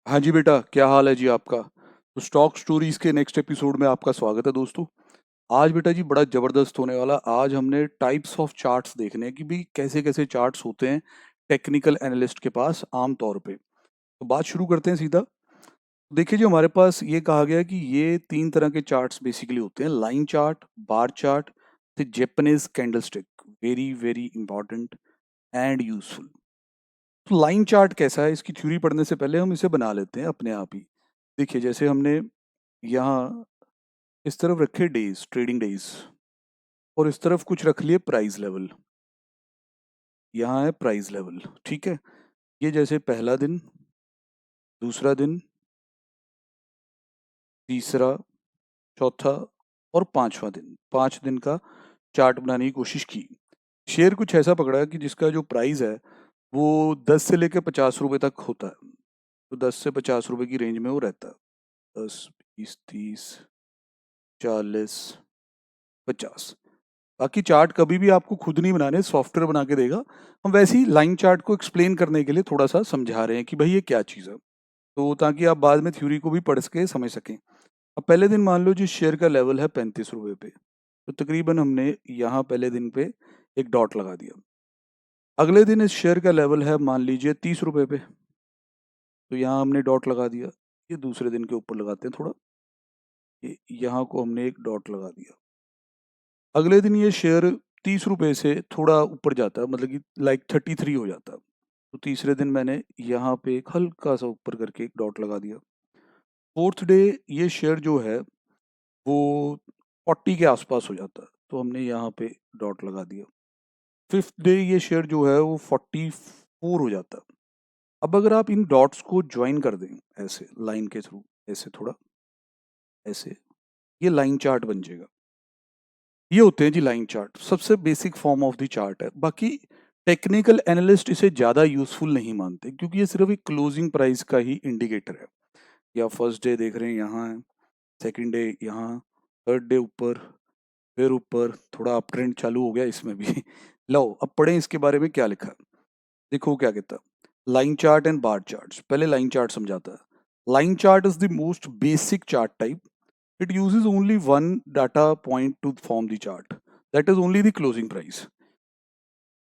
हाँ जी बेटा, क्या हाल है जी आपका? तो स्टॉक स्टोरीज के नेक्स्ट एपिसोड में आपका स्वागत है दोस्तों। आज बेटा जी बड़ा जबरदस्त होने वाला। आज हमने टाइप्स ऑफ चार्ट्स देखने हैं कि भाई कैसे कैसे चार्ट्स होते हैं टेक्निकल एनालिस्ट के पास आम तौर पे। तो बात शुरू करते हैं सीधा। देखिए जो हमारे पास ये कहा गया है कि ये तीन तरह के चार्ट्स बेसिकली होते हैं: लाइन चार्ट, बार चार्ट, तो Japanese candlestick. Very very important and useful. तो लाइन चार्ट कैसा है, इसकी थ्योरी पढ़ने से पहले हम इसे बना लेते हैं अपने आप ही। देखिए जैसे हमने यहाँ इस तरफ रखे डेज, ट्रेडिंग डेज, और इस तरफ कुछ रख लिए प्राइस लेवल। यहाँ है प्राइस लेवल, ठीक है। ये जैसे पहला दिन, दूसरा दिन, तीसरा, चौथा और पांचवा दिन, 5 दिन का चार्ट बनाने की कोशिश की। शेयर कुछ ऐसा पकड़ा कि जिसका जो प्राइस है वो 10 से लेकर 50 रुपए तक होता है। तो 10 से 50 रुपए की रेंज में वो रहता है। 10, 20, 30, 40, 50। बाकी चार्ट कभी भी आपको खुद नहीं बनाने, सॉफ्टवेयर बना के देगा। हम वैसे ही लाइन चार्ट को एक्सप्लेन करने के लिए थोड़ा सा समझा रहे हैं कि भाई ये क्या चीज़ है, तो ताकि आप बाद में थ्योरी को भी पढ़ के समझ सकें। अब पहले दिन मान लो जिस शेयर का लेवल है 35 रुपये पे, तो तकरीबन हमने यहाँ पहले दिन पे एक डॉट लगा दिया। अगले दिन इस शेयर का लेवल है मान लीजिए 30 रुपये पे, तो यहाँ हमने डॉट लगा दिया। ये दूसरे दिन के ऊपर लगाते हैं थोड़ा, ये यहाँ को हमने एक डॉट लगा दिया। अगले दिन ये शेयर 30 रुपये से थोड़ा ऊपर जाता है, मतलब कि लाइक 33 हो जाता है। तो तीसरे दिन मैंने यहाँ पे एक हल्का सा ऊपर करके एक डॉट लगा दिया। फोर्थ डे ये शेयर जो है वो 40 के आसपास हो जाता है, तो हमने यहाँ पे डॉट लगा दिया। फिफ्थ डे ये शेयर जो है वो 44 हो जाता है। अब अगर आप इन डॉट्स को ज्वाइन कर दें ऐसे लाइन के थ्रू, ऐसे थोड़ा ऐसे, ये लाइन चार्ट बन जाएगा। ये होते हैं जी लाइन चार्ट, सबसे basic form of the chart है। बाकी टेक्निकल एनालिस्ट इसे ज़्यादा यूजफुल नहीं मानते क्योंकि ये सिर्फ एक क्लोजिंग प्राइस का ही इंडिकेटर है। या फर्स्ट डे देख रहे हैं यहाँ है, सेकंड डे यहाँ, थर्ड डे ऊपर, फिर ऊपर, थोड़ा अप ट्रेंड चालू हो गया इसमें भी। लो अब पढ़ें इसके बारे में क्या लिखा है। देखो क्या कहता है, line chart and bar chart. पहले लाइन चार्ट समझाता है। Line chart is the most basic chart type. It uses only one data point to form the chart. That is only the closing price.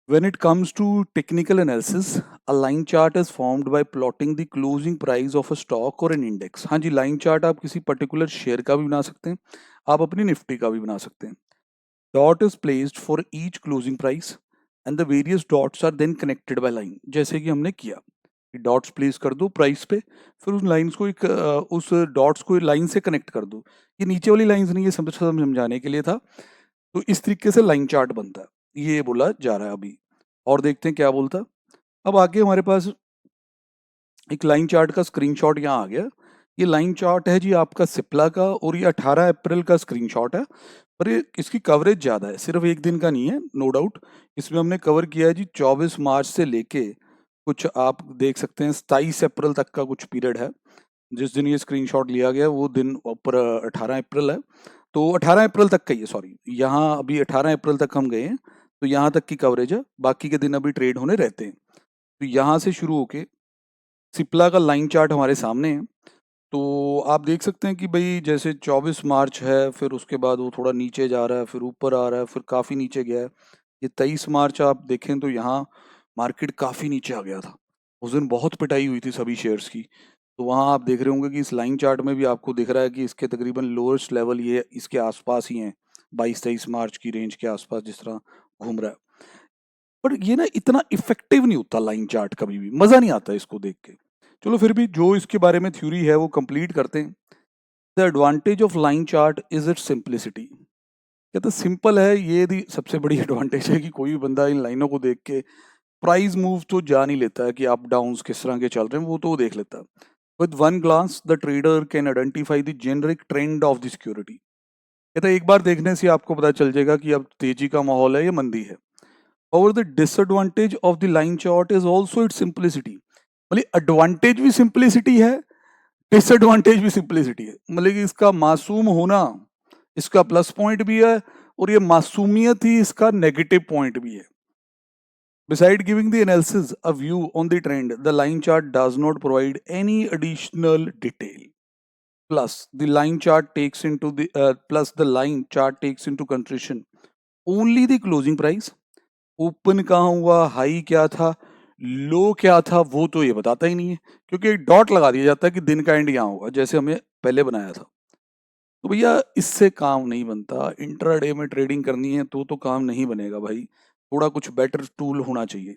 When it comes to technical analysis, a line chart is formed by plotting the closing price of a stock or an index. हाँ जी, line chart आप किसी particular share का भी बना सकते हैं, आप अपनी निफ्टी का भी बना सकते हैं। Dot is placed for each closing price and the various dots are then connected by line, जैसे कि हमने किया। डॉट्स प्लेस कर दो प्राइस पे, फिर उस लाइंस को उस डॉट्स को लाइन से कनेक्ट कर दो। ये नीचे वाली लाइंस नहीं, ये समझाने के लिए था। तो इस तरीके से लाइन चार्ट बनता है, ये बोला जा रहा है अभी। और देखते हैं क्या बोलता है। अब आगे हमारे पास एक लाइन चार्ट का स्क्रीनशॉट यहाँ आ गया। ये लाइन चार्ट है जी आपका सिप्ला का, और ये 18 अप्रैल का स्क्रीनशॉट है। पर ये इसकी कवरेज ज़्यादा है, सिर्फ एक दिन का नहीं है, नो डाउट। इसमें हमने कवर किया है जी 24 मार्च से लेके कुछ आप देख सकते हैं 27 अप्रैल तक का कुछ पीरियड है। जिस दिन ये स्क्रीनशॉट लिया गया वो दिन ऊपर 18 अप्रैल है, तो 18 अप्रैल तक का ही है, सॉरी। यहाँ अभी 18 अप्रैल तक हम गए हैं, तो यहाँ तक की कवरेज है, बाकी के दिन अभी ट्रेड होने रहते हैं। तो यहाँ से शुरू होके सिप्ला का लाइन चार्ट हमारे सामने है। तो आप देख सकते हैं कि भाई जैसे 24 मार्च है, फिर उसके बाद वो थोड़ा नीचे जा रहा है, फिर ऊपर आ रहा है, फिर काफ़ी नीचे गया है। ये 23 मार्च आप देखें तो यहाँ मार्केट काफ़ी नीचे आ गया था। उस दिन बहुत पिटाई हुई थी सभी शेयर्स की। तो वहाँ आप देख रहे होंगे कि इस लाइन चार्ट में भी आपको दिख रहा है कि इसके तकरीबन लोएस्ट लेवल ये इसके आसपास ही हैं, 22-23 मार्च की रेंज के आसपास जिस तरह घूम रहा है। पर ये ना इतना इफेक्टिव नहीं होता लाइन चार्ट, कभी भी मज़ा नहीं आता इसको देख के। चलो फिर भी जो इसके बारे में थ्योरी है वो कंप्लीट करते हैं। The advantage of line chart is it's simplicity. कहते सिंपल है, ये दी सबसे बड़ी एडवांटेज है कि कोई भी बंदा इन लाइनों को देख के प्राइस मूव तो जान ही लेता है कि अप डाउन्स किस तरह के चल रहे हैं, वो तो वो देख लेता है। With one glance the trader can identify the generic trend of the security. कहता एक बार देखने से आपको पता चल जाएगा कि अब तेजी का माहौल है या मंदी है। और the disadvantage of the line chart is also it's simplicity. मतलब एडवांटेज भी सिंप्लिसिटी है, डिसएडवांटेज भी सिंप्लिसिटी है। मतलब कि इसका मासूम होना इसका प्लस पॉइंट भी है, और ये मासूमियत ही इसका नेगेटिव पॉइंट भी है। Beside giving the analysis a view on the trend, the line chart does not provide any additional detail. Plus, the line chart takes into consideration only the closing price. Open कहाँ हुआ, high क्या था, लो क्या था, वो तो ये बताता ही नहीं है, क्योंकि एक डॉट लगा दिया जाता है कि दिन का एंड यहाँ होगा, जैसे हमें पहले बनाया था। तो भैया इससे काम नहीं बनता। इंट्राडे में ट्रेडिंग करनी है तो काम नहीं बनेगा भाई, थोड़ा कुछ बेटर टूल होना चाहिए।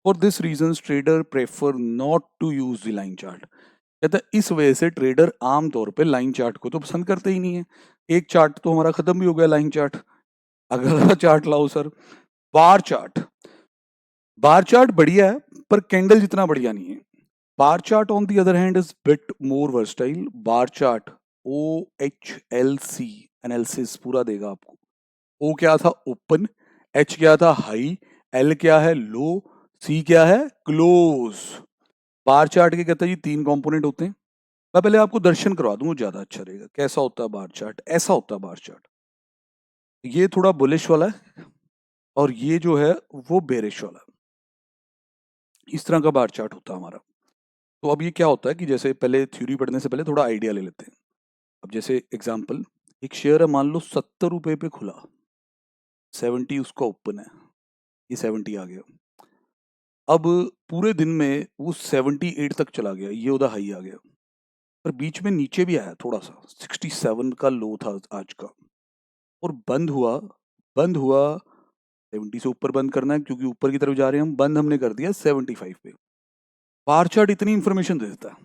For this reason trader prefer not to use the line chart. कहता है इस वजह से ट्रेडर आमतौर पे लाइन चार्ट को तो पसंद करते ही नहीं है। एक चार्ट तो हमारा खत्म भी हो गया, लाइन चार्ट। अगला चार्ट लाओ sir, bar chart. Bar chart बढ़िया है पर कैंडल जितना बढ़िया नहीं है। Bar chart on the other hand is bit more versatile. Bar chart OHLC analysis पूरा देगा आपको। O क्या था, ओपन, H क्या था, हाई, L क्या है, लो, C क्या है, क्लोज। बार चार्ट के कहता है जी 3 कंपोनेंट होते हैं। मैं पहले आपको दर्शन करवा दूं, ज्यादा अच्छा रहेगा। कैसा होता है बार चार्ट? ऐसा होता है बार चार्ट। ये थोड़ा बुलिश वाला है और ये जो है वो बेरिश वाला। इस तरह का बार चार्ट होता है हमारा। तो अब ये क्या होता है कि जैसे पहले थ्योरी पढ़ने से पहले थोड़ा आइडिया ले लेते हैं। अब जैसे एग्जांपल, एक शेयर है, मान लो 70 रुपए पे खुला, 70 उसका ओपन है, ये 70 आ गया। अब पूरे दिन में वो 78 तक चला गया, ये उधर हाई आ गया, पर बीच में नीचे भी आया थोड़ा सा, 67 का लो था आज का, और बंद हुआ 70 से ऊपर बंद करना है क्योंकि ऊपर की तरफ जा रहे हैं हम, बंद हमने कर दिया 75 पे। बार चार्ट इतनी इंफॉर्मेशन दे देता है,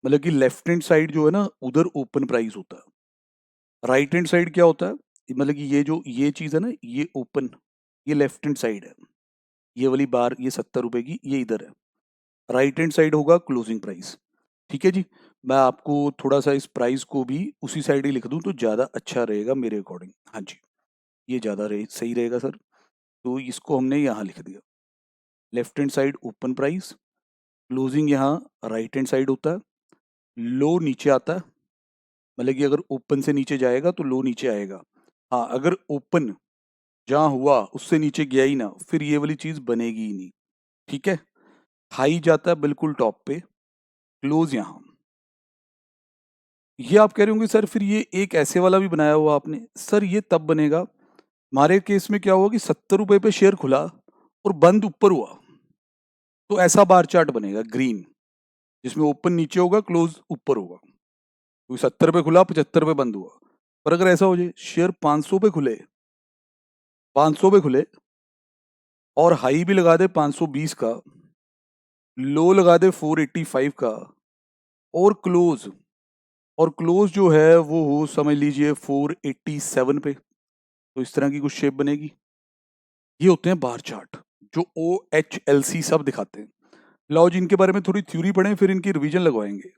मतलब कि लेफ्ट हैंड साइड जो है ना उधर ओपन प्राइस होता है, राइट हैंड साइड क्या होता है, मतलब कि ये चीज है ना, ये ओपन, ये लेफ्ट हैंड साइड है, ये वाली बार, ये 70 रुपए की, ये इधर है। राइट हैंड साइड होगा क्लोजिंग प्राइस। ठीक है जी, मैं आपको थोड़ा सा इस प्राइस को भी उसी साइड ही लिख दूं तो ज्यादा अच्छा रहेगा मेरे अकॉर्डिंग। हाँ जी, ये ज्यादा सही रहेगा सर। तो इसको हमने यहाँ लिख दिया, left hand side open price, closing यहाँ राइट हैंड साइड होता है, लो नीचे आता है, मतलब कि अगर ओपन से नीचे जाएगा तो लो नीचे आएगा। हाँ, अगर ओपन जहाँ हुआ उससे नीचे गया ही ना, फिर ये वाली चीज बनेगी ही नहीं। ठीक है, हाई जाता है बिल्कुल टॉप पे, क्लोज यहाँ। ये आप कह रहे होंगे सर फिर ये एक ऐसे वाला भी बनाया हुआ आपने। सर ये तब बनेगा, हमारे केस में क्या हुआ कि 70 रुपए पे शेयर खुला और बंद ऊपर हुआ, तो ऐसा बार चार्ट बनेगा ग्रीन, जिसमें ओपन नीचे होगा, क्लोज ऊपर होगा, क्योंकि 70 पे खुला 75 पे बंद हुआ। पर अगर ऐसा हो जाए शेयर 500 पे खुले, 500 पे खुले और हाई भी लगा दे 520 का, लो लगा दे 485 का, और क्लोज जो है वो हो समझ लीजिए 487 पे, तो इस तरह की कुछ शेप बनेगी। ये होते हैं बार चार्ट जो OHLC सब दिखाते हैं। लाओ जी इनके बारे में थोड़ी थ्योरी पढ़ें, फिर इनकी रिवीजन लगवाएंगे।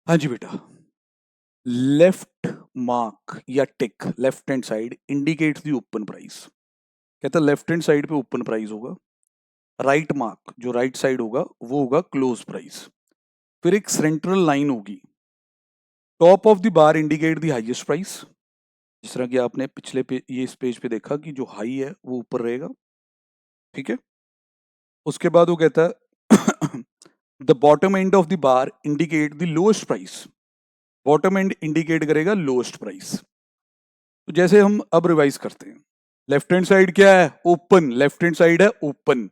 हाँ जी बेटा, लेफ्ट मार्क या tick left hand side indicates the open price. कहता है लेफ्ट हैंड साइड पे ओपन प्राइस होगा, राइट मार्क जो राइट साइड होगा वो होगा क्लोज प्राइस। फिर एक सेंट्रल लाइन होगी, top of the bar indicate the highest price, जिस तरह कि आपने पिछले ये इस पेज पे देखा कि जो हाई है वो ऊपर रहेगा। ठीक है, उसके बाद वो कहता है the bottom end of the bar indicate the lowest price. Bottom and indicate करेगा लोएस्ट प्राइस। तो जैसे हम अब रिवाइज करते हैं, लेफ्ट हैंड साइड क्या है, ओपन, लेफ्ट हैंड साइड है ओपन।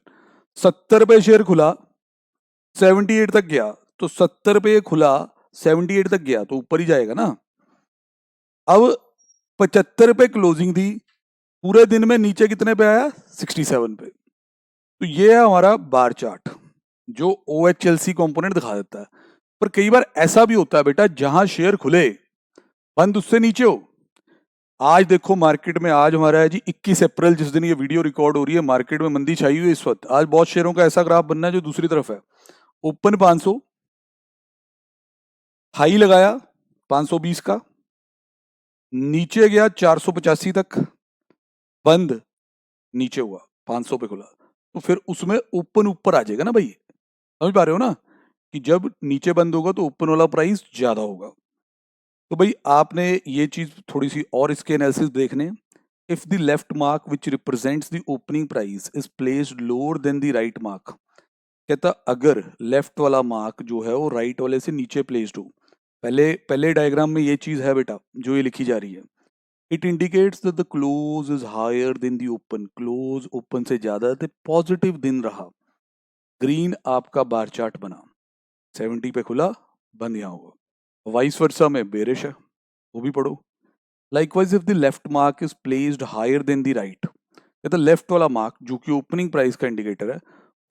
70 पे शेयर खुला, 78 तक गया, तो 70 पे खुला 78 तक गया तो ऊपर ही जाएगा ना। अब 75 पे क्लोजिंग थी, पूरे दिन में नीचे कितने पे आया, 67 पे। तो ये है हमारा बार चार्ट जो OHLC कंपोनेंट दिखा देता है। पर कई बार ऐसा भी होता है बेटा, जहां शेयर खुले बंद उससे नीचे हो। आज देखो मार्केट में, आज हमारा है जी 21 अप्रैल, जिस दिन ये वीडियो रिकॉर्ड हो रही है, मार्केट में मंदी छाई हुई है इस वक्त। आज बहुत शेयरों का ऐसा ग्राफ बनना है जो दूसरी तरफ है, ओपन 500, हाई लगाया 520 का, नीचे गया 485 तक, बंद नीचे हुआ 500 पे खुला, तो फिर उसमें ओपन ऊपर आ जाएगा ना भाई। समझ पा रहे हो ना कि जब नीचे बंद होगा तो ओपन वाला प्राइस ज्यादा होगा। तो भाई आपने ये चीज थोड़ी सी और इसके एनालिसिस देखने, if the left mark which represents the opening price is placed lower than the right mark, कहता अगर लेफ्ट वाला मार्क जो है वो राइट वाले से नीचे प्लेस्ड हो, पहले पहले डायग्राम में ये चीज है बेटा जो ये लिखी जा रही है, it indicates that the close is higher than the open, close open से ज्यादा थे, पॉजिटिव दिन रहा, ग्रीन आपका बार चार्ट बना, 70 पे खुला बंद यहाँ होगा, वाइस वर्सा में बेरिश है वो भी पढ़ो। Likewise, if the left mark is placed higher than the right, तो लेफ्ट वाला मार्क जो कि ओपनिंग प्राइस का इंडिकेटर है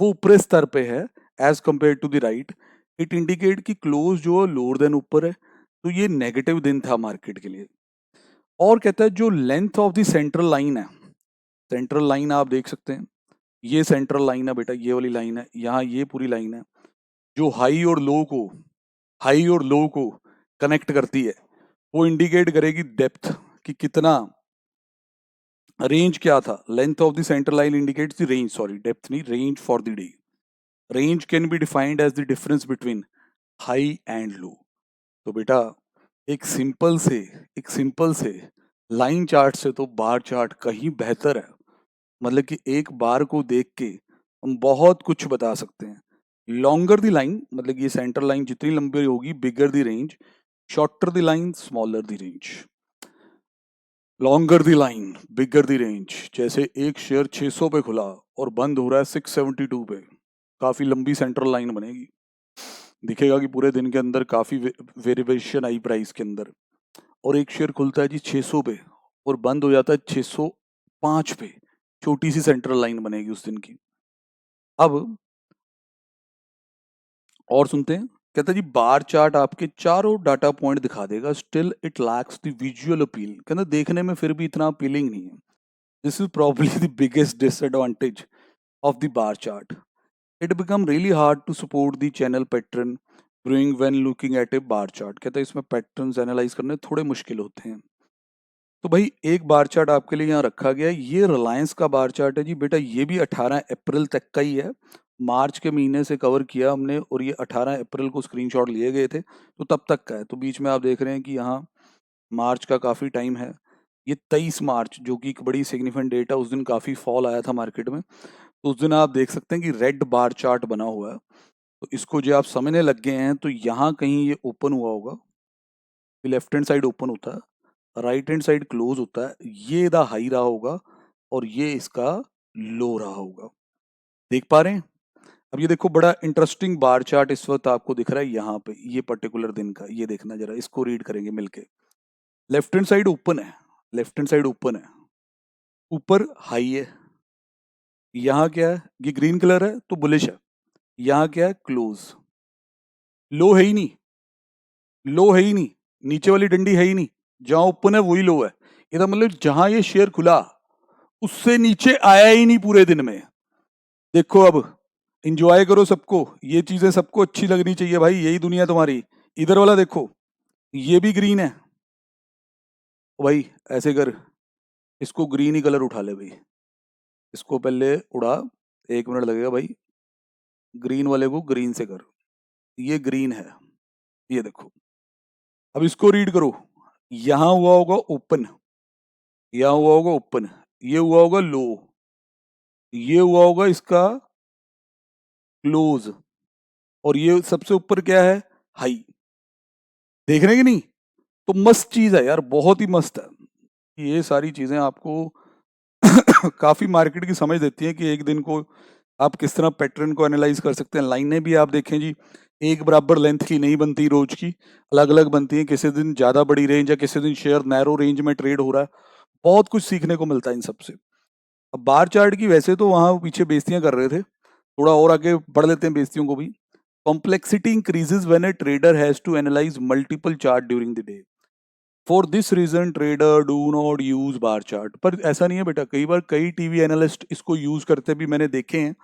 वो ऊपरी स्तर पे है as compare to the right, it indicate कि क्लोज जो लोअर देन ऊपर है, तो ये नेगेटिव दिन था मार्केट के लिए। और कहता है जो length of the central line है, सेंट्रल लाइन आप देख सकते हैं, ये सेंट्रल लाइन है बेटा, ये वाली लाइन है, यहाँ ये पूरी लाइन है जो हाई और लो को कनेक्ट करती है, वो इंडिकेट करेगी डेप्थ कि कितना, रेंज क्या था, length of the central line indicates the range, sorry depth नहीं, range for the day. Range can be defined as the difference between high and low. तो बेटा एक सिंपल से लाइन चार्ट से तो बार चार्ट कहीं बेहतर है, मतलब कि एक बार को देख के हम बहुत कुछ बता सकते हैं। लॉन्गर द लाइन, मतलब ये सेंट्रल लाइन जितनी लंबी होगी bigger the range, shorter the line smaller the range, longer the line bigger the range. जैसे एक शेयर 600 पे खुला और बंद हो रहा है 672 पे, काफी लंबी सेंट्रल लाइन बनेगी, दिखेगा कि पूरे दिन के अंदर काफी वेरिएशन आई प्राइस के अंदर। और एक शेयर खुलता है जी 600 पे और बंद हो जाता है 605 पे, छोटी सी सेंट्रल लाइन बनेगी उस दिन की। अब और सुनते हैं, कहता जी बार चार्ट आपके चारों डाटा पॉइंट दिखा देगा, still it lacks the visual appeal, कहता देखने में फिर भी इतना अपीलिंग नहीं है। This is probably the biggest disadvantage of the bar chart, it become really hard to support the channel pattern brewing when looking at a bar chart, कहता है इसमें पैटर्न्स एनालाइज करने थोड़े मुश्किल होते हैं। तो भाई एक बार चार्ट आपके लिए यहाँ रखा गया है, ये रिलायंस का बार चार्ट है जी बेटा, ये भी 18 अप्रैल तक का ही है, मार्च के महीने से कवर किया हमने और ये 18 अप्रैल को स्क्रीनशॉट लिए गए थे, तो तब तक का है। तो बीच में आप देख रहे हैं कि यहाँ मार्च का काफ़ी टाइम है, ये 23 मार्च जो कि एक बड़ी सिग्निफिकेंट डेट है, उस दिन काफ़ी फॉल आया था मार्केट में, तो उस दिन आप देख सकते हैं कि रेड बार चार्ट बना हुआ है। तो इसको जो आप समझने लग गए हैं, तो यहाँ कहीं ये ओपन हुआ होगा, लेफ्ट हैंड साइड ओपन होता है, राइट हैंड साइड क्लोज होता है, ये दा हाई रहा होगा और ये इसका लो रहा होगा, देख पा रहे हैं। अब ये देखो बड़ा इंटरेस्टिंग बार चार्ट इस वक्त आपको दिख रहा है यहाँ पे, ये पर्टिकुलर दिन का, ये देखना जरा, इसको रीड करेंगे मिलके। लेफ्ट हैंड साइड ओपन है, लेफ्ट हैंड साइड ओपन है, ऊपर हाई है, यहाँ क्या है, ये ग्रीन कलर है तो बुलिश है, यहाँ क्या है क्लोज, लो है ही नहीं, लो है ही नहीं, नीचे वाली डंडी है ही नहीं, जहां ओपन है वही लो है, इसका मतलब जहां ये शेयर खुला उससे नीचे आया ही नहीं पूरे दिन में। देखो अब इंजॉय करो सबको, ये चीजें सबको अच्छी लगनी चाहिए भाई, यही दुनिया तुम्हारी। इधर वाला देखो, ये भी ग्रीन है भाई, ऐसे कर, इसको ग्रीन ही कलर उठा ले भाई, इसको पहले उड़ा, 1 मिनट लगेगा भाई, ग्रीन वाले को ग्रीन से कर, ये ग्रीन है, ये देखो। अब इसको रीड करो, यहां हुआ होगा ओपन, यहां हुआ होगा ओपन, ये हुआ होगा लो, ये हुआ होगा इसका क्लोज, और ये सबसे ऊपर क्या है, हाई, देख रहे हैं कि नहीं। तो मस्त चीज है यार, बहुत ही मस्त है। ये सारी चीजें आपको काफी मार्केट की समझ देती हैं कि एक दिन को आप किस तरह पैटर्न को एनालाइज कर सकते हैं। लाइनें भी आप देखें जी, एक बराबर लेंथ की नहीं बनती, रोज की अलग अलग बनती हैं, किसी दिन ज्यादा बड़ी रेंज है, किसी दिन शेयर नैरो रेंज में ट्रेड हो रहा है, बहुत कुछ सीखने को मिलता है इन सबसे। अब बार चार्ट की वैसे तो वहां पीछे बेइज्जतियां कर रहे थे, थोड़ा और आगे बढ़ लेते हैं बेइज्जतियों को भी। Complexity increases when a trader has to analyze multiple chart during the day, for this reason trader do not use bar chart. पर ऐसा नहीं है बेटा, कई बार कई टीवी एनालिस्ट इसको यूज करते भी मैंने देखे हैं,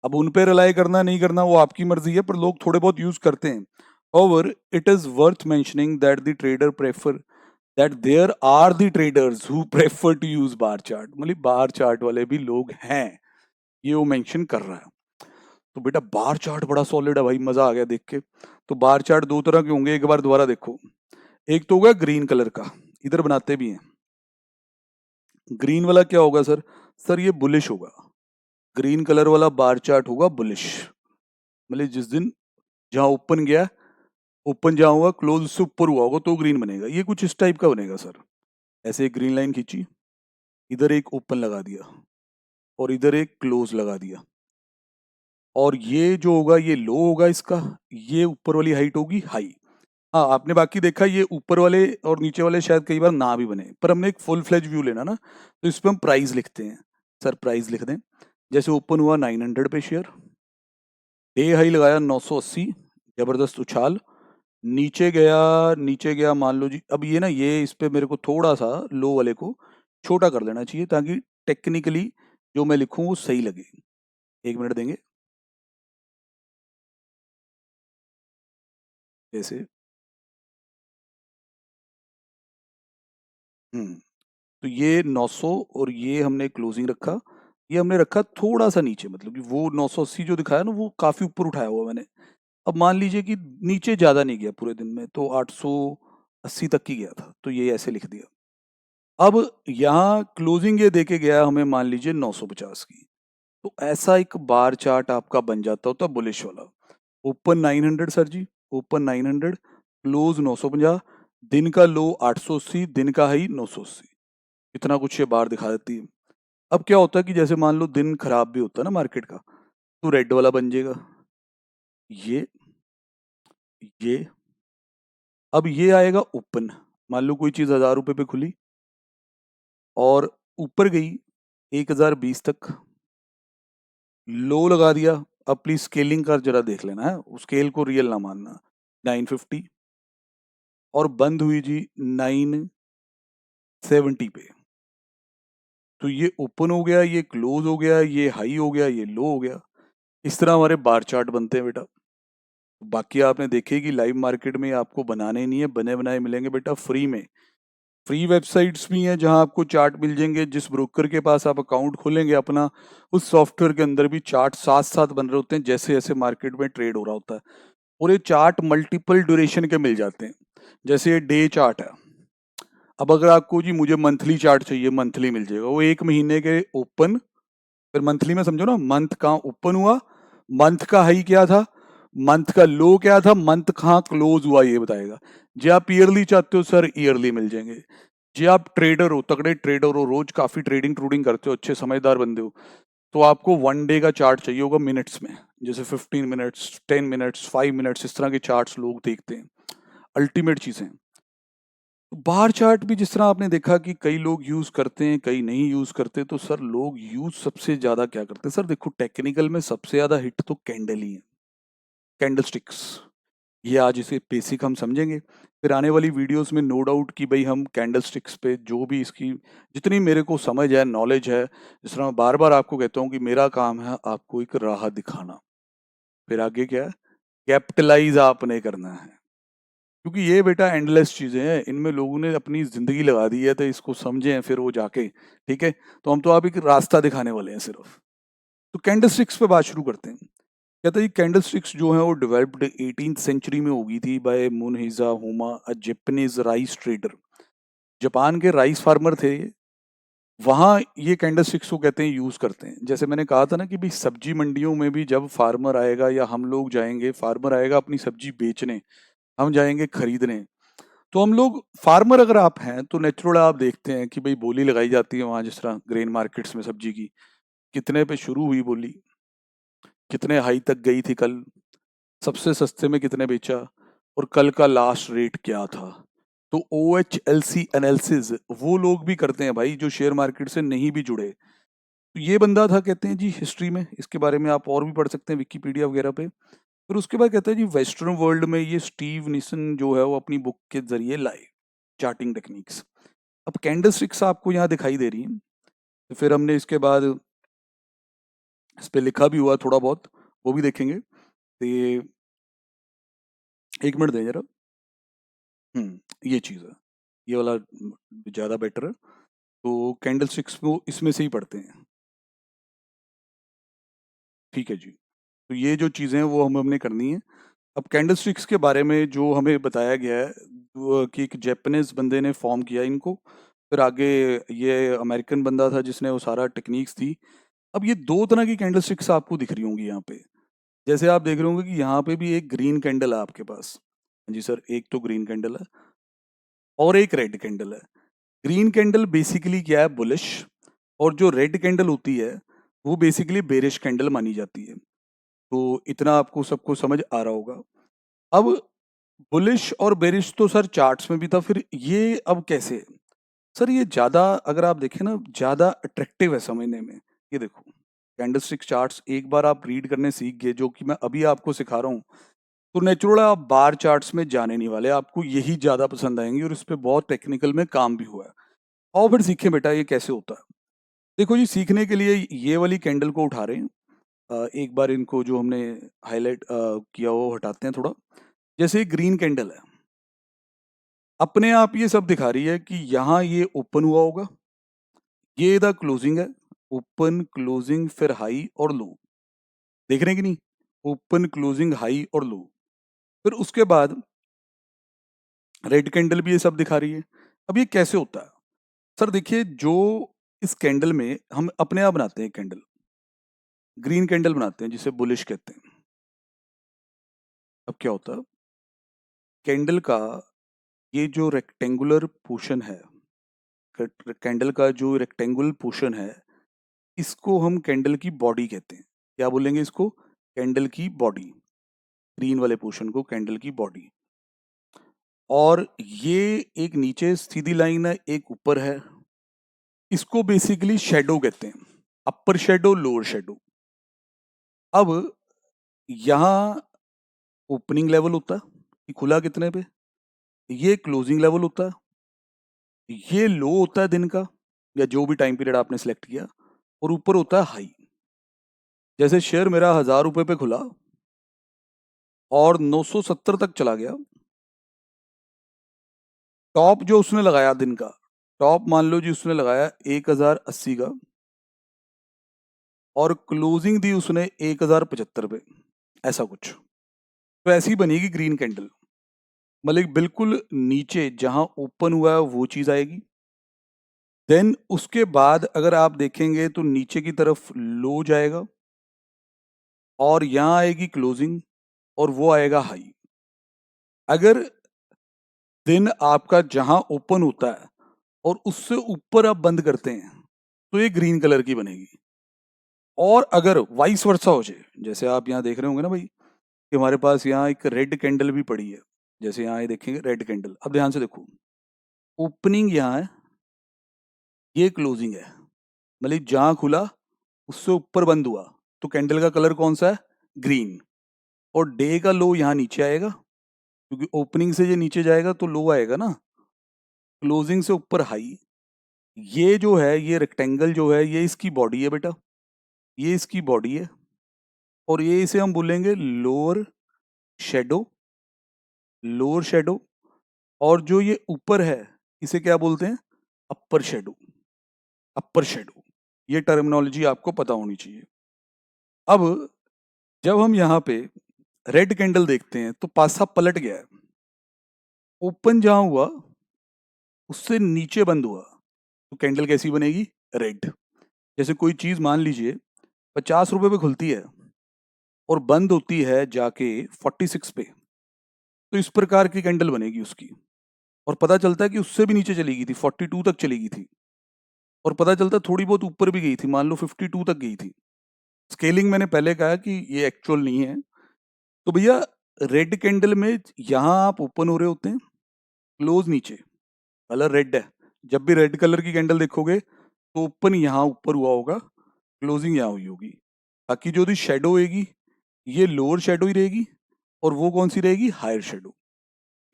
अब उन पे रिलाई करना नहीं करना वो आपकी मर्जी है, पर लोग थोड़े बहुत यूज करते हैं। However, it is worth mentioning that the trader prefer that there are the traders who prefer to use bar chart, मतलब बार चार्ट वाले भी लोग हैं, ये वो मेंशन कर रहा है। तो बेटा बार चार्ट बड़ा सॉलिड है भाई, मजा आ गया देख के। तो बार चार्ट दो तरह के होंगे, एक बार दोबारा देखो, एक तो होगा ग्रीन कलर का, इधर बनाते भी हैं, ग्रीन वाला क्या होगा सर? सर ये बुलिश होगा। ग्रीन कलर वाला बार चार्ट होगा बुलिश। मतलब जिस दिन जहां ओपन गया, ओपन जहां हुआ क्लोज उससे ऊपर हुआ होगा तो ग्रीन बनेगा। ये कुछ इस टाइप का बनेगा सर। ऐसे एक ग्रीन लाइन खींची, इधर एक ओपन लगा दिया और इधर एक क्लोज लगा दिया, और ये जो होगा ये लो होगा इसका, ये ऊपर वाली हाइट होगी हाई। हाँ, आपने बाकी देखा ये ऊपर वाले और नीचे वाले शायद कई बार ना भी बने, पर हमने एक फुल फ्लेज व्यू लेना ना, तो इस पे हम प्राइस लिखते हैं। सर प्राइस लिख दें। जैसे ओपन हुआ 900 पे शेयर, डे हाई लगाया 980, जबरदस्त उछाल, नीचे गया मान लो जी। अब ये ना, ये इस पे मेरे को थोड़ा सा लो वाले को छोटा कर देना चाहिए ताकि टेक्निकली जो मैं लिखूं वो सही लगे। 1 मिनट देंगे जैसे। हम्म तो ये 900 और ये हमने क्लोजिंग रखा, ये हमने रखा थोड़ा सा नीचे, मतलब कि वो 980 जो दिखाया ना वो काफी ऊपर उठाया हुआ मैंने। अब मान लीजिए कि नीचे ज्यादा नहीं गया पूरे दिन में, तो 880 तक ही गया था, तो ये ऐसे लिख दिया। अब यहाँ क्लोजिंग ये देके गया हमें मान लीजिए 950 की, तो ऐसा एक बार चार्ट आपका बन जाता होता बुलिश वाला। ओपन 900 सर जी, ओपन 900, क्लोज 950, दिन का लो 880, दिन का हाई 980। इतना कुछ ये बार दिखा देती है। अब क्या होता है कि जैसे मान लो दिन खराब भी होता है ना मार्केट का, तो रेड वाला बन जाएगा ये, ये। अब ये आएगा ओपन, मान लो कोई चीज 1000 रुपए पे खुली और ऊपर गई 1020 तक, लो लगा दिया। अब प्लीज स्केलिंग का जरा देख लेना है, स्केल को रियल ना मानना। 950, और बंद हुई जी 970 पे। तो ये ओपन हो गया, ये क्लोज हो गया, ये हाई हो गया, ये लो हो गया। इस तरह हमारे बार चार्ट बनते हैं बेटा। बाकी आपने देखे कि लाइव मार्केट में आपको बनाने नहीं है, बने बनाए मिलेंगे बेटा फ्री में। फ्री वेबसाइट्स भी हैं जहां आपको चार्ट मिल जाएंगे। जिस ब्रोकर के पास आप अकाउंट खोलेंगे अपना, उस सॉफ्टवेयर के अंदर भी चार्ट साथ साथ बन रहे होते हैं जैसे जैसे मार्केट में ट्रेड हो रहा होता है। और ये चार्ट मल्टीपल ड्यूरेशन के मिल जाते हैं। जैसे ये डे चार्ट है, अब अगर आपको जी मुझे मंथली चार्ट चाहिए, मंथली मिल जाएगा। वो 1 महीने के ओपन, फिर मंथली में समझो ना, मंथ कहाँ ओपन हुआ, मंथ का हाई क्या था, मंथ का लो क्या था, मंथ कहाँ क्लोज हुआ, ये बताएगा। जी आप ईयरली चाहते हो सर, ईयरली मिल जाएंगे। जी आप ट्रेडर हो, तगड़े ट्रेडर हो, रोज काफी ट्रेडिंग ट्रूडिंग करते हो, अच्छे समझदार बंदे हो, तो आपको 1 डे का चार्ट चाहिए होगा मिनट्स में। जैसे 15 मिनट्स, 10 मिनट्स, 5 मिनट्स, इस तरह के चार्ट्स लोग देखते हैं। अल्टीमेट चीजें। बार चार्ट भी जिस तरह आपने देखा कि कई लोग यूज करते हैं, कई नहीं यूज करते, तो सर लोग यूज सबसे ज्यादा क्या करते हैं सर? देखो टेक्निकल में सबसे ज्यादा हिट तो कैंडल ही है, कैंडल स्टिक्स। ये आज इसे बेसिक हम समझेंगे, फिर आने वाली वीडियोस में नो डाउट कि भाई हम कैंडल स्टिक्स पे जो भी इसकी जितनी मेरे को समझ है, नॉलेज है, जिस तरह मैं बार बार आपको कहता हूँ कि मेरा काम है आपको एक राह दिखाना, फिर आगे क्या है, कैपिटलाइज आपने करना है। क्योंकि ये बेटा एंडलेस चीजें हैं, इनमें लोगों ने अपनी जिंदगी लगा दी है, तो इसको समझें फिर वो जाके। ठीक है, तो हम तो आप एक रास्ता दिखाने वाले हैं सिर्फ। तो कैंडल स्टिक्स पे बात शुरू करते हैं। कहता है कैंडल स्टिक्स जो है वो डेवलप्ड 18th सेंचुरी में होगी थी बाय मुनहिजा होमा, a Japanese rice trader. Japan के राइस फार्मर थे, वहाँ ये कैंडल स्टिक्स को कहते हैं यूज करते हैं। जैसे मैंने कहा था ना कि भाई सब्जी मंडियों में भी जब फार्मर आएगा या हम लोग जाएंगे, फार्मर आएगा अपनी सब्जी बेचने, हम जाएंगे खरीदने, तो हम लोग फार्मर अगर आप हैं तो नेचुरल आप देखते हैं कि भाई बोली लगाई जाती है वहां, जिस तरह ग्रेन मार्केट्स में सब्जी की कितने पे शुरू हुई बोली, कितने हाई तक गई थी कल, सबसे सस्ते में कितने बेचा, और कल का लास्ट रेट क्या था। तो O H L C analysis वो लोग भी करते हैं भाई जो शेयर मार्केट से नहीं भी जुड़े। तो ये बंदा था, कहते हैं जी हिस्ट्री में, इसके बारे में आप और भी पढ़ सकते हैं विकीपीडिया वगैरह पे। फिर उसके बाद कहता है जी वेस्टर्न वर्ल्ड में ये स्टीव निसन जो है वो अपनी बुक के जरिए लाए चार्टिंग टेक्निक्स। अब कैंडल स्टिक्स आपको यहाँ दिखाई दे रही है, तो फिर हमने इसके बाद इस पे लिखा भी हुआ थोड़ा बहुत, वो भी देखेंगे। तो ये 1 मिनट दें जरा। ये चीज़ है, ये वाला ज़्यादा बेटर है। तो कैंडल स्टिक्स को इसमें से ही पढ़ते हैं। ठीक है जी, तो ये जो चीज़ें हैं वो हमने करनी है। अब कैंडल स्टिक्स के बारे में जो हमें बताया गया है, कि एक जापानीज बंदे ने फॉर्म किया इनको, फिर आगे ये अमेरिकन बंदा था जिसने वो सारा टेक्निक्स थी। अब ये 2 तरह की कैंडल स्टिक्स आपको दिख रही होंगी यहाँ पे। जैसे आप देख रहे होंगे कि यहाँ पे भी एक ग्रीन कैंडल है आपके पास। हाँ जी सर, एक तो ग्रीन कैंडल है और एक रेड कैंडल है। ग्रीन कैंडल बेसिकली क्या है, बुलिश, और जो रेड कैंडल होती है वो बेसिकली बेरिश कैंडल मानी जाती है। तो इतना आपको सबको समझ आ रहा होगा। अब बुलिश और बेरिश तो सर चार्ट्स में भी था, फिर ये अब कैसे? सर ये ज़्यादा, अगर आप देखें ना, ज़्यादा अट्रैक्टिव है समझने में। ये देखो, कैंडलस्टिक चार्ट्स एक बार आप रीड करने सीख गए, जो कि मैं अभी आपको सिखा रहा हूँ, तो नेचुरल आप बार चार्ट्स में जाने नहीं वाले, आपको यही ज़्यादा पसंद आएंगे और इस पे बहुत टेक्निकल में काम भी हुआ है। आओ फिर सीखें बेटा ये कैसे होता है। देखो जी, सीखने के लिए ये वाली कैंडल को उठा रहे हैं। एक बार इनको जो हमने हाईलाइट किया वो हटाते हैं थोड़ा। जैसे ग्रीन कैंडल है, अपने आप ये सब दिखा रही है कि यहाँ ये ओपन हुआ होगा, ये द क्लोजिंग है, ओपन क्लोजिंग फिर हाई और लो, देख रहे हैं कि नहीं? ओपन क्लोजिंग हाई और लो। फिर उसके बाद रेड कैंडल भी ये सब दिखा रही है। अब ये कैसे होता है? सर देखिए, जो इस कैंडल में हम अपने आप बनाते हैं कैंडल, ग्रीन कैंडल बनाते हैं जिसे बुलिश कहते हैं। अब क्या होता है, कैंडल का ये जो रेक्टेंगुलर पोर्शन है, कैंडल का जो रेक्टेंगुलर पोर्शन है, इसको हम कैंडल की बॉडी कहते हैं। क्या बोलेंगे इसको? कैंडल की बॉडी। ग्रीन वाले पोर्शन को कैंडल की बॉडी। और ये एक नीचे सीधी लाइन है, एक ऊपर है, इसको बेसिकली शेडो कहते हैं, अपर शेडो लोअर शेडो। अब यहाँ ओपनिंग लेवल होता है कि खुला कितने पे, ये क्लोजिंग लेवल होता है, ये लो होता है दिन का या जो भी टाइम पीरियड आपने सिलेक्ट किया, और ऊपर होता है हाई। जैसे शेयर मेरा 1000 रुपए पे खुला और 970 तक चला गया, टॉप जो उसने लगाया दिन का, टॉप मान लो जी उसने लगाया 1080 का, और क्लोजिंग दी उसने 1075 पे, ऐसा कुछ। तो ऐसी बनेगी ग्रीन कैंडल, मतलब बिल्कुल नीचे जहां ओपन हुआ है वो चीज आएगी। देन उसके बाद अगर आप देखेंगे तो नीचे की तरफ लो जाएगा, और यहाँ आएगी क्लोजिंग, और वो आएगा हाई। अगर दिन आपका जहां ओपन होता है और उससे ऊपर आप बंद करते हैं तो ये ग्रीन कलर की बनेगी। और अगर वाइस वर्सा हो जाए, जैसे आप यहाँ देख रहे होंगे ना भाई कि हमारे पास यहाँ एक रेड कैंडल भी पड़ी है, जैसे यहाँ ये देखेंगे रेड कैंडल, अब ध्यान से देखो, ओपनिंग यहाँ है, ये क्लोजिंग है, मतलब जहां खुला उससे ऊपर बंद हुआ, तो कैंडल का कलर कौन सा है? ग्रीन। और डे का लो यहाँ नीचे आएगा, क्योंकि ओपनिंग से ये नीचे जाएगा तो लो आएगा ना, क्लोजिंग से ऊपर हाई। ये जो है, ये रेक्टेंगल जो है, ये इसकी बॉडी है बेटा, ये इसकी बॉडी है, और ये इसे हम बोलेंगे लोअर शेडो, लोअर शेडो। और जो ये ऊपर है इसे क्या बोलते हैं? अपर शेडो, अपर शेडो। ये टर्मिनोलॉजी आपको पता होनी चाहिए। अब जब हम यहाँ पे रेड कैंडल देखते हैं तो पासा पलट गया है, ओपन जहां हुआ उससे नीचे बंद हुआ, तो कैंडल कैसी बनेगी? रेड। जैसे कोई चीज मान लीजिए 50 रुपए पे खुलती है और बंद होती है जाके 46 पे, तो इस प्रकार की कैंडल बनेगी उसकी। और पता चलता है कि उससे भी नीचे चली गई थी, 42 तक चली गई थी, और पता चलता है थोड़ी बहुत ऊपर भी गई थी, मान लो 52 तक गई थी। स्केलिंग मैंने पहले कहा कि ये एक्चुअल नहीं है। तो भैया रेड कैंडल में यहाँ आप ओपन हो रहे होते हैं, क्लोज नीचे, कलर रेड है, जब भी रेड कलर की कैंडल देखोगे तो ओपन यहाँ ऊपर हुआ होगा, क्लोजिंग यहाँ हुई होगी। बाकी जो भी शेडो होगी ये लोअर शेडो ही रहेगी, और वो कौन सी रहेगी? Higher shadow.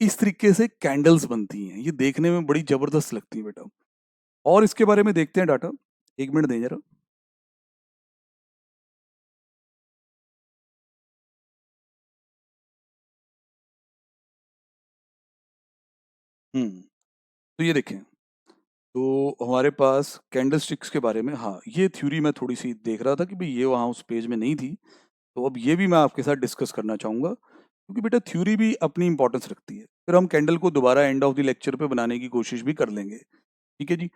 इस तरीके से कैंडल्स बनती हैं, ये देखने में बड़ी जबरदस्त लगती है बेटा। और इसके बारे में देखते हैं डाटा, एक मिनट दें जरा। तो ये देखें, तो हमारे पास कैंडल स्टिक्स के बारे में, हाँ ये थ्योरी मैं थोड़ी सी देख रहा था कि भाई ये वहाँ उस पेज में नहीं थी, तो अब ये भी मैं आपके साथ डिस्कस करना चाहूँगा, क्योंकि बेटा थ्योरी भी अपनी इंपॉर्टेंस रखती है। फिर हम कैंडल को दोबारा एंड ऑफ द लेक्चर पे बनाने की कोशिश भी कर लेंगे। ठीक है जी।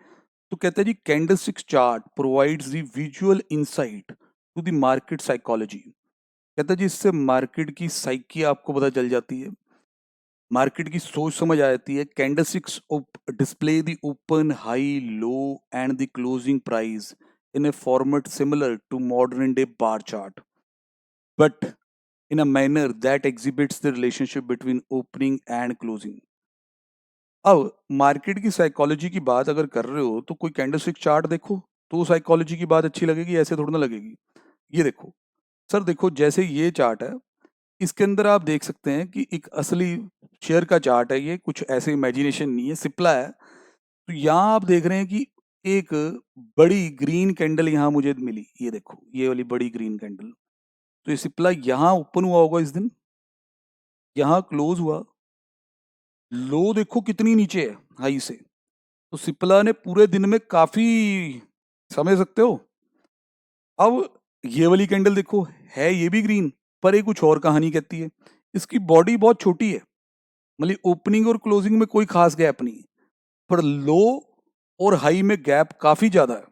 तो कहता है जी candlesticks chart provides the visual insight to the market psychology. कहता है जी इससे मार्केट की साइकी आपको पता चल जाती है, मार्केट की सोच समझ आ जाती है। Candlesticks display the open, high, low and the closing price in a format similar to modern day bar chart, but in a manner that exhibits the relationship between opening and closing। अब market की psychology की बात अगर कर रहे हो तो कोई कैंडलस्टिक चार्ट देखो तो साइकोलॉजी की बात अच्छी लगेगी, ऐसे थोड़ी ना लगेगी। ये देखो सर, देखो जैसे ये चार्ट है, इसके अंदर आप देख सकते हैं कि एक असली शेयर का चार्ट है, ये कुछ ऐसे इमेजिनेशन नहीं है, सिप्ला है। तो यहाँ आप देख रहे हैं कि एक बड़ी ग्रीन कैंडल यहाँ मुझे मिली, ये देखो ये वाली बड़ी ग्रीन कैंडल। तो ये सिप्ला यहाँ ओपन हुआ होगा इस दिन, यहाँ क्लोज हुआ, लो देखो कितनी नीचे है हाई से। तो सिप्ला ने पूरे दिन में काफी, समझ सकते हो। अब ये वाली कैंडल देखो, है ये भी ग्रीन, पर ये कुछ और कहानी कहती है। इसकी बॉडी बहुत छोटी है, मतलब ओपनिंग और क्लोजिंग में कोई खास गैप नहीं है, पर लो और हाई में गैप काफी ज्यादा है।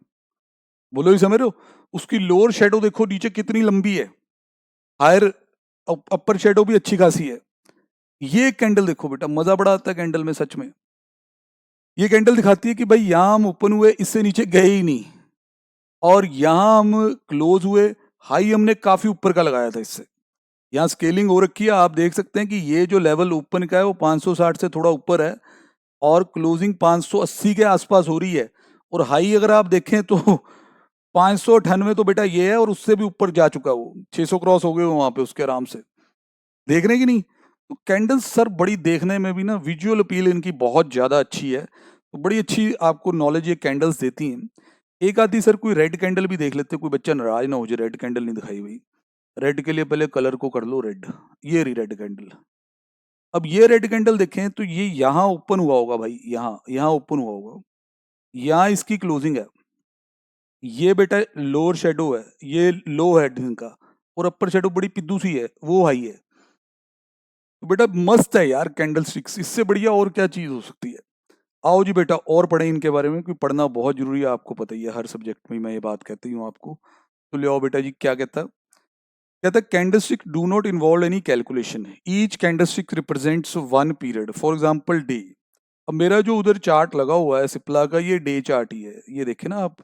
बोलो, ये समझ रहे हो। उसकी लोअर शेडो देखो नीचे कितनी लंबी है, हायर अपर शेडो भी अच्छी खासी है। ये कैंडल देखो बेटा, मजा बड़ा आता है कैंडल में सच में। ये कैंडल दिखाती है कि भाई यहां हम ओपन हुए, इससे नीचे गए ही नहीं, और यहां हम क्लोज हुए, हाई हमने काफी ऊपर का लगाया था इससे। यहाँ स्केलिंग हो रखी है, आप देख सकते हैं कि ये जो लेवल ओपन का है वो 560 से थोड़ा ऊपर है, और क्लोजिंग 580 के आसपास हो रही है, और हाई अगर आप देखें तो 598 तो बेटा ये है, और उससे भी ऊपर जा चुका है वो, 600 क्रॉस हो गए वहां पे उसके आराम से। देख रहे हैं कि नहीं। तो कैंडल्स सर बड़ी देखने में भी ना, विजुअल अपील इनकी बहुत ज्यादा अच्छी है, तो बड़ी अच्छी आपको नॉलेज ये कैंडल्स देती हैं। एक आधी सर कोई रेड कैंडल भी देख लेते, कोई बच्चा नाराज ना हो जाए रेड कैंडल नहीं दिखाई हुई। रेड के लिए पहले कलर को कर लो रेड, ये रही रेड कैंडल। अब ये रेड कैंडल देखें तो ये यहाँ ओपन हुआ होगा भाई, यहाँ यहाँ ओपन हुआ होगा, यहाँ इसकी क्लोजिंग है, ये बेटा लोअर शेडो है, ये लो है दिन का, और अपर शेडो बड़ी पिद्दू सी है, वो हाई है। तो बेटा मस्त है यार कैंडल स्टिक्स, इससे बढ़िया और क्या चीज हो सकती है। आओ जी बेटा और पढ़ें इनके बारे में, क्योंकि पढ़ना बहुत जरूरी है, आपको पता ही है हर सब्जेक्ट में मैं ये बात कहती हूँ आपको। तो ले आओ बेटा जी, क्या कहता है। कहता है candlestick do not involve any calculation, each candlestick represents one period, for example day. अब मेरा जो उधर चार्ट लगा हुआ है सिप्ला का, ये डे चार्ट ही है, ये देखे ना आप।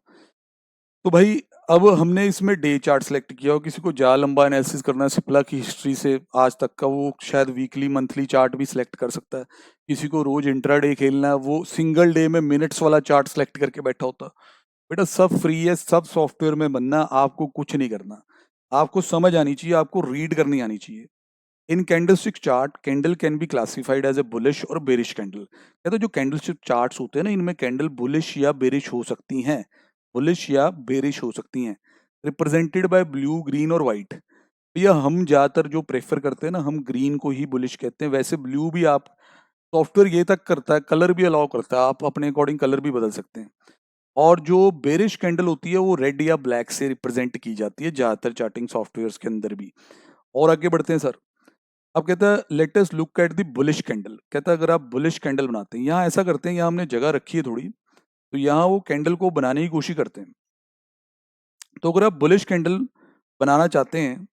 तो भाई अब हमने इसमें डे चार्ट सेलेक्ट किया, और किसी को ज्यादा लंबा एनालिसिस करना है सिप्ला की हिस्ट्री से आज तक का, वो शायद वीकली मंथली चार्ट भी सिलेक्ट कर सकता है। किसी को रोज इंट्राडे खेलना है, वो सिंगल डे में मिनट्स वाला चार्ट सेलेक्ट करके बैठा होता। बेटा सब फ्री है, सब सॉफ्टवेयर में बनना, आपको कुछ नहीं करना, आपको समझ आनी चाहिए, आपको रीड करनी आनी चाहिए। In candlestick chart candle can be classified as a bullish और बेरिश कैंडल। कहते हैं जो कैंडलस्टिक चार्ट्स होते हैं ना, इनमें कैंडल बुलिश या बेरिश हो सकती हैं, बुलिश या बेरिश हो सकती हैं, रिप्रेजेंटेड बाय ब्लू, ग्रीन और व्हाइट। भैया हम ज्यादातर जो प्रेफर करते हैं ना, हम ग्रीन को ही बुलिश कहते हैं, वैसे ब्लू भी आप, सॉफ्टवेयर ये तक करता है, कलर भी अलाउ करता है, आप अपने अकॉर्डिंग कलर भी बदल सकते हैं। और जो बेरिश कैंडल होती है वो रेड या ब्लैक से रिप्रेजेंट की जाती है ज्यादातर चार्टिंग सॉफ्टवेयर्स के अंदर भी। और आगे बढ़ते हैं सर। अब कहता है let us look at the bullish candle. कहता है अगर आप बुलिश कैंडल बनाते हैं, यहाँ ऐसा करते हैं, यहाँ हमने जगह रखी है थोड़ी, तो यहाँ वो कैंडल को बनाने की कोशिश करते हैं। तो अगर आप बुलिश कैंडल बनाना चाहते हैं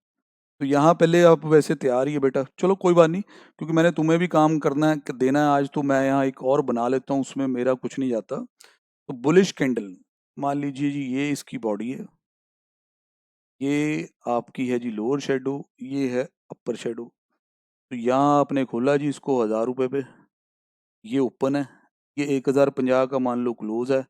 तो यहाँ पहले आप, वैसे तैयार ही है बेटा, चलो कोई बात नहीं, क्योंकि मैंने तुम्हें भी काम करना है, देना है आज, तो मैं यहाँ एक और बना लेता हूँ, उसमें मेरा कुछ नहीं जाता। तो बुलिश कैंडल, मान लीजिए जी ये इसकी बॉडी है, ये आपकी है जी लोअर शेडो, ये है अपर शेडो। तो यहाँ आपने खोला जी इसको 1000 रुपये पे, ये ओपन है, ये 1050 का मान लो क्लोज है,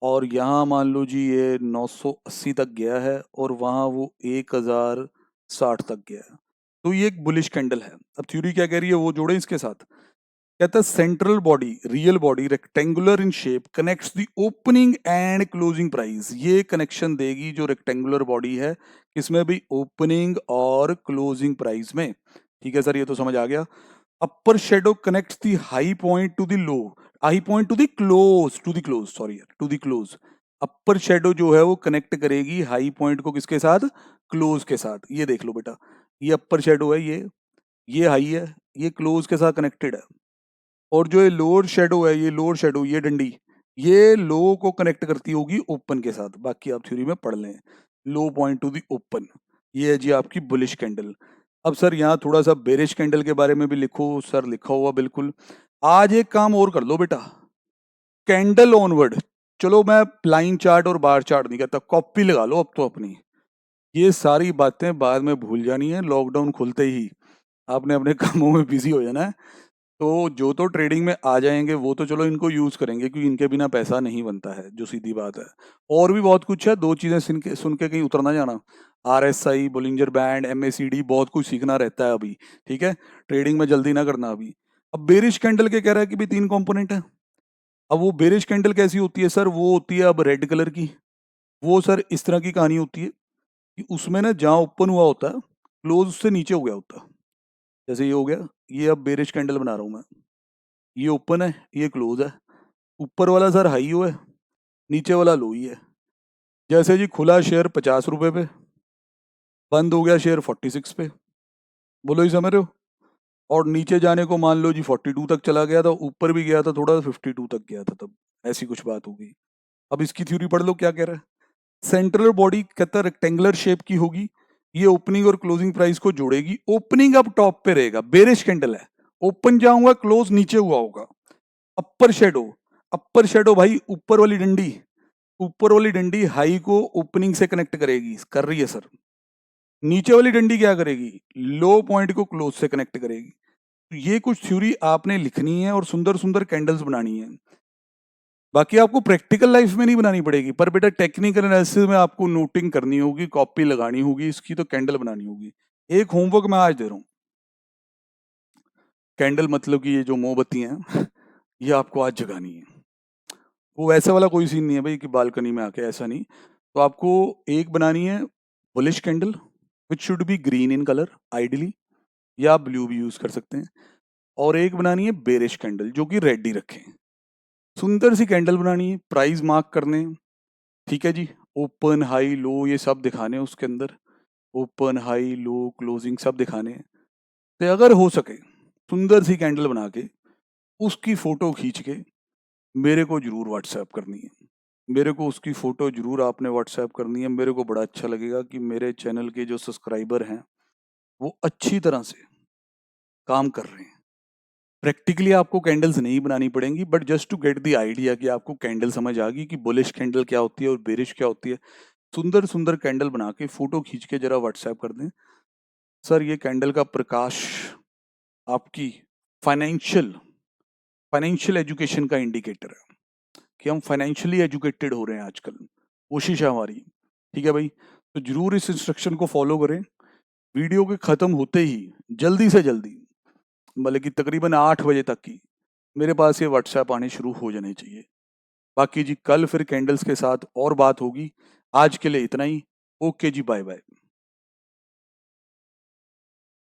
और यहाँ मान लो जी ये 980 तक गया है, और वहाँ वो 1060 तक गया है। तो ये एक बुलिश कैंडल है। अब थ्योरी क्या कह रही है वो जोड़े इसके साथ। कहता है central body, real body rectangular in shape, connects the opening and closing price. ये कनेक्शन देगी जो रेक्टेंगुलर बॉडी है, किसमें भी, ओपनिंग और क्लोजिंग प्राइस में। ठीक है सर, ये तो समझ आ गया। Upper shadow connects the high point to the low, high point to the close, to the close, sorry to the close. Upper shadow जो है वो कनेक्ट करेगी हाई पॉइंट को किसके साथ, क्लोज के साथ। ये देख लो बेटा, ये अपर शेडो है, ये हाई है, ये क्लोज के साथ कनेक्टेड है। और जो ये लोअर शेडो है, ये लोअर शेडो, ये डंडी, ये लो को कनेक्ट करती होगी ओपन के साथ, बाकी आप थ्योरी में पढ़ लें। लो पॉइंट टू दी ओपन, ये है जी आपकी बुलिश कैंडल। अब सर यहाँ थोड़ा सा बेरिश कैंडल के बारे में भी लिखो सर, लिखा हुआ बिल्कुल। आज एक काम और कर लो बेटा, कैंडल ऑनवर्ड, चलो मैं लाइन चार्ट और बार चार्ट नहीं कहता, कॉपी लगा लो अब तो अपनी। ये सारी बातें बाद में भूल जानी है, लॉकडाउन खुलते ही आपने अपने कामों में बिजी हो जाना है। तो जो तो ट्रेडिंग में आ जाएंगे वो तो चलो इनको यूज करेंगे, क्योंकि इनके बिना पैसा नहीं बनता है, जो सीधी बात है। और भी बहुत कुछ है, दो चीजें सुन के कहीं उतर ना जाना। RSI, बोलिंजर बैंड, MACD, बहुत कुछ सीखना रहता है अभी, ठीक है। ट्रेडिंग में जल्दी ना करना अभी। अब बेरिश कैंडल के कह रहा है कि भी 3 कंपोनेंट है। अब वो बेरिश कैंडल कैसी होती है सर, वो होती है अब रेड कलर की। वो सर इस तरह की कहानी होती है कि उसमें ना जहाँ ओपन हुआ होता है, क्लोज उससे नीचे हो गया होता है। जैसे ये हो गया, ये अब बेरिश कैंडल बना रहा हूँ मैं। ये ओपन है, ये क्लोज है। ऊपर वाला सर हाई हो है, नीचे वाला लो ही है। जैसे जी खुला शेयर 50 रुपए पे, बंद हो गया शेयर 46 पे, बोलो ही समझ रहे हो। और नीचे जाने को मान लो जी 42 तक चला गया था, ऊपर भी गया था थोड़ा, 52 तक गया था, तब ऐसी कुछ बात हो गई। अब इसकी थ्योरी पढ़ लो क्या कह रहा है। सेंट्रल बॉडी कहता है रेक्टेंगुलर शेप की होगी, ये ओपनिंग और क्लोजिंग प्राइस को जोड़ेगी। ओपनिंग अब टॉप पे रहेगा, बेरिश कैंडल है, ओपन जाऊंगा क्लोज नीचे हुआ होगा। अपर शेडो, अपर शेडो भाई ऊपर वाली डंडी, ऊपर वाली डंडी हाई को ओपनिंग से कनेक्ट करेगी, कर रही है सर। नीचे वाली डंडी क्या करेगी, लो पॉइंट को क्लोज से कनेक्ट करेगी। तो ये कुछ थ्योरी आपने लिखनी है और सुंदर सुंदर कैंडल्स बनानी है। बाकी आपको प्रैक्टिकल लाइफ में नहीं बनानी पड़ेगी, पर बेटा टेक्निकल एनालिसिस में आपको नोटिंग करनी होगी, कॉपी लगानी होगी, इसकी तो कैंडल बनानी होगी। एक होमवर्क मैं आज दे रहा हूँ, कैंडल मतलब कि ये जो मोमबत्ती हैं ये आपको आज जगानी है। वो वैसा वाला कोई सीन नहीं है भाई कि बालकनी में आके, ऐसा नहीं। तो आपको एक बनानी है bullish candle, which should be green in colour ideally, या आप ब्लू भी यूज कर सकते हैं। और एक बनानी है बेरिश कैंडल जो कि रेड ही रखें। सुंदर सी कैंडल बनानी है, प्राइस मार्क करने हैं, ठीक है जी। ओपन हाई लो ये सब दिखाने हैं उसके अंदर, ओपन हाई लो क्लोजिंग सब दिखाने हैं। तो अगर हो सके सुंदर सी कैंडल बना के उसकी फोटो खींच के मेरे को जरूर व्हाट्सएप करनी है। मेरे को उसकी फोटो जरूर आपने व्हाट्सएप करनी है। मेरे को बड़ा अच्छा लगेगा कि मेरे चैनल के जो सब्सक्राइबर हैं वो अच्छी तरह से काम कर रहे हैं। प्रैक्टिकली आपको कैंडल्स नहीं बनानी पड़ेंगी, but just to get the idea कि आपको कैंडल समझ आ गई कि बुलिश कैंडल क्या होती है और बेरिश क्या होती है। सुंदर सुंदर कैंडल बना के फोटो खींच के जरा व्हाट्सएप कर दें। सर ये कैंडल का प्रकाश आपकी फाइनेंशियल फाइनेंशियल एजुकेशन का इंडिकेटर है कि हम फाइनेंशियली एजुकेटेड हो रहे हैं आजकल, कोशिश है हमारी, ठीक है भाई। तो जरूर इस इंस्ट्रक्शन को फॉलो करें। वीडियो के खत्म होते ही जल्दी से जल्दी, मतलब कि तकरीबन 8 बजे तक की मेरे पास ये व्हाट्सएप आने शुरू हो जाने चाहिए। बाकी जी कल फिर कैंडल्स के साथ और बात होगी। आज के लिए इतना ही। ओके जी, बाय बाय।